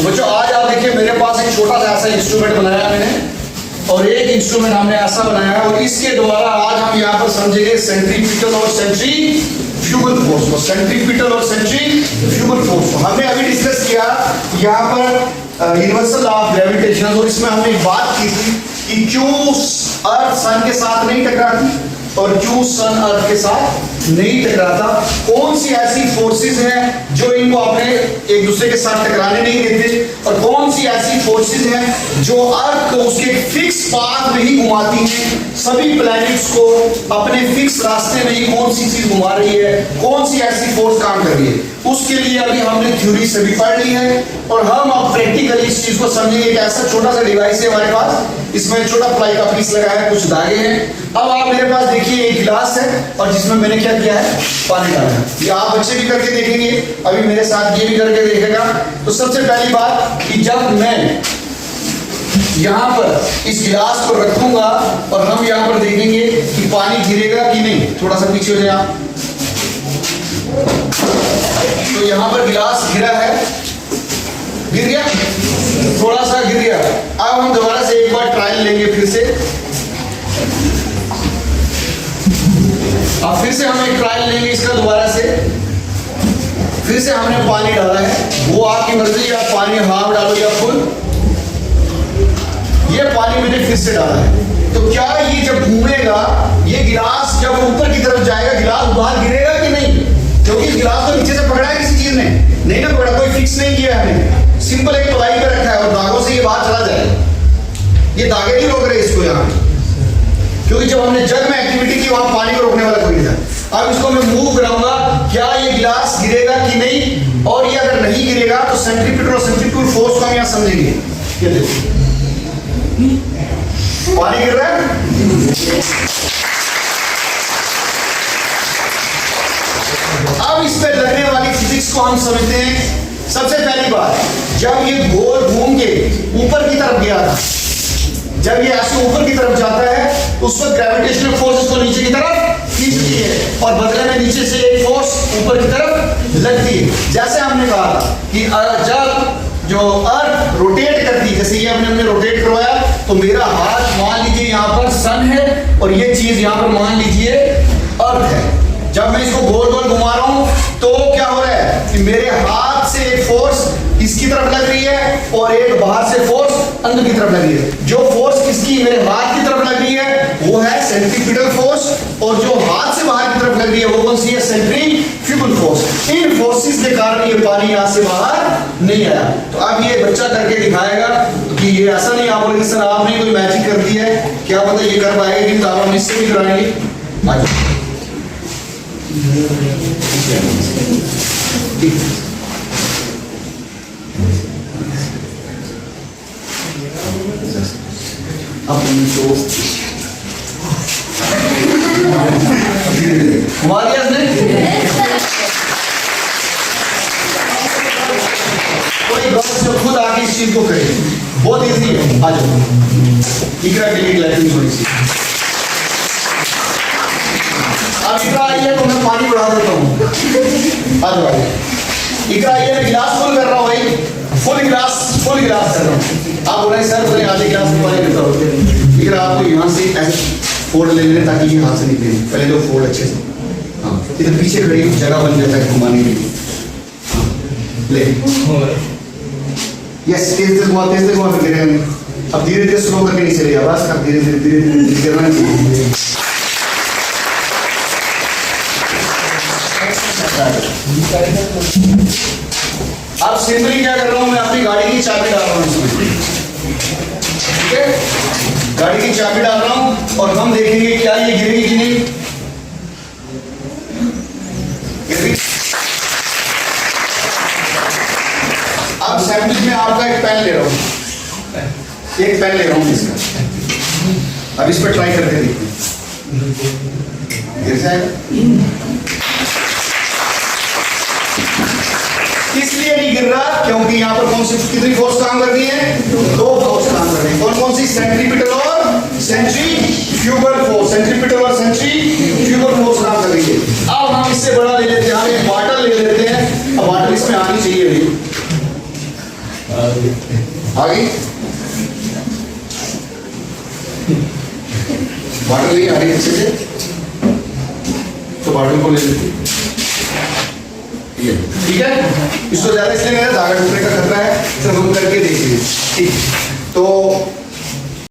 तो बच्चों आज आप देखिए मेरे पास एक छोटा सा ऐसा इंस्ट्रूमेंट बनाया मैंने, और एक इंस्ट्रूमेंट हमने ऐसा बनाया है, और इसके द्वारा आज हम यहाँ पर समझेंगे सेंट्रीपिटल और सेंट्रीफ्यूगल फोर्स को। सेंट्रीपिटल और सेंट्रीफ्यूगल फोर्स को हमने अभी डिस्कस किया यहाँ पर यूनिवर्सल लॉ ऑफ ग्रेविटेशन, और इसमें हमने एक बात की थी कि क्यों अर्थ सन के साथ नहीं टकराती और क्यों सन अर्थ के साथ नहीं टकराता, कौन सी ऐसी फोर्सेस हैं जो इनको अपने एक दूसरे के साथ टकराने नहीं देते, और कौन सी ऐसी फोर्सेस हैं जो अर्थ को उसके फिक्स पाथ में ही घुमाती हैं। सभी प्लैनेट्स को अपने फिक्स रास्ते में ही कौन सी चीज घुमा रही है, कौन सी ऐसी फोर्स काम कर रही है, उसके लिए अभी हमने थ्योरी से भी पढ़ ली है, और हम अब प्रैक्टिकली इस चीज को समझेंगे। एक ऐसा छोटा सा डिवाइस है हमारे पास, इसमें छोटा प्लाई का पीस लगा है, कुछ धागे हैं। अब आप मेरे पास देखिए एक गिलास है, और जिसमें मैंने क्या किया है, पानी डाला है। ये आप बच्चे भी करके देखेंगे, अभी मेरे साथ ये भी करके देखेगा। तो सबसे पहली बात कि जब मैं यहाँ पर इस गिलास को रखूंगा और हम यहाँ पर देखेंगे कि पानी गिरेगा कि नहीं, थोड़ा सा पीछे हो जाए आप। तो यहाँ पर गिलास गिरा है, गिर गया, थोड़ा सा गिर गया। अब हम दोबारा से एक बार ट्रायल लेंगे फिर से। अब फिर से हम एक ट्रायल लेंगे इसका दोबारा से। फिर से हमने पानी डाला है, वो आपकी मर्जी, आप पानी हाफ डालो या फुल। ये पानी मैंने फिर से डाला है, तो क्या ये जब घूमेगा, ये गिलास जब ऊपर की तरफ जाएगा, गिलास बाहर गिरेगा कि नहीं? क्योंकि इस गिलास को नीचे से पकड़ा है किसी चीज ने, नहीं ना पकड़ा, कोई फिक्स नहीं किया है हमने, सिंपल एक प्लाई पे रखा है और धागों से ये बाहर चला जाएगा। ये धागे नहीं रोक रहे इसको यहाँ, क्योंकि जब हमने जग में एक्टिविटी की वहां पानी को रोकने वाला कोई नहीं था। अब इसको मैं मूव कराऊंगा, क्या ये गिलास गिरेगा कि नहीं, और ये अगर नहीं गिरेगा तो सेंट्रीपिटल और सेंट्रीफ्यूगल फोर्स को हम यहाँ समझेंगे। ये देखो पानी गिर रहा है, अब इस पे लगने वाली फिजिक्स को हम समझते हैं। सबसे पहली बात, जब ये गोल घूम के ऊपर की तरफ गया था, जब ये ऐसे ऊपर की तरफ जाता है, उस वक्त ग्रेविटेशनल फोर्स इसको नीचे की तरफ खींचती है, और बदले में नीचे से एक फोर्स ऊपर की तरफ लगती है। जैसे हमने कहा कि जब जो अर्थ रोटेट करती है, जैसे ये हमने रोटेट करवाया, तो मेरा हाथ मान लीजिए यहाँ पर सन है, और ये चीज यहाँ पर मान लीजिए अर्थ है। जब मैं इसको गोल गोल घुमा रहा हूं तो क्या हो रहा है कि मेरे हाथ से एक फोर्स इसकी तरफ लग रही है, और एक बाहर से फोर्स अंदर की तरफ लग रही है। जो फोर्स इसकी मेरे हाथ की तरफ लग रही है वो है सेंट्रीपिटल फोर्स, और जो हाथ से बाहर की तरफ लग रही है वो कौन सी है, सेंट्रीफ्यूगल फोर्स। इन फोर्सेस के कारण ये पानी यहाँ से बाहर नहीं आया। तो अब ये बच्चा करके दिखाएगा कि ये ऐसा नहीं, आप बोलेंगे सर आपने कोई मैजिक कर दी है, क्या पता ये कर पाएगा कि तो हम इससे भी कराएंगे। कोई खुद आके इस चीज को करे, बहुत इजी है। आ जाओ, इकरा के लिए लाइटिंग थोड़ी सी। अब इकरा आई है तो मैं पानी बढ़ा देता हूँ। आ जाओ, इकरा आई है, मैं गिलास फुल कर रहा हूँ भाई, फुल गिलास कर रहा हूँ। आप बोले सर बोले आधे गिलास में पानी देता हूँ। इकरा आपको यहाँ से ऐसे फोल्ड ले लें ताकि ये हाथ से निकले, पहले तो फोल्ड अच्छे से। हाँ, इधर पीछे खड़ी जगह बन जाता है घुमाने के लिए। ले यस, तेज घुमा फिर गिरेगा। अब धीरे धीरे स्लो करके नीचे ले, आवाज कर धीरे धीरे गिरना चाहिए। अब सिंपली क्या कर रहा हूं, मैं अपनी गाड़ी की चाबी डाल रहा हूं इसमें, ठीक है, गाड़ी की चाबी डाल रहा हूं, और हम देखेंगे क्या ये गिरेगी कि नहीं। अब सैंपल में आपका एक पेन ले रहा हूं, एक पेन ले रहा हूं इसका। अब इस पर ट्राई करके देखते हैं, गिर जाएगा। इसलिए नहीं गिर रहा क्योंकि यहाँ पर कौन सी कितनी फोर्स काम कर रही है, दो फोर्स काम कर रही है। कौन कौन सी, सेंट्रीपिटल और सेंट्रीफ्यूगल फोर्स, सेंट्रीपिटल और सेंट्रीफ्यूगल फोर्स काम कर रही है। अब हम इससे बड़ा ले लेते हैं, हम एक बॉटल ले लेते हैं। अब बॉटल इसमें आनी चाहिए भाई, आगे बॉटल नहीं आ रही अच्छे से, तो बॉटल को ले लेते हैं। ये ठीक है, इसको ज्यादा इसलिए नहीं है, धागा टूटने का खतरा है, इसे हम करके देखिए। ठीक, तो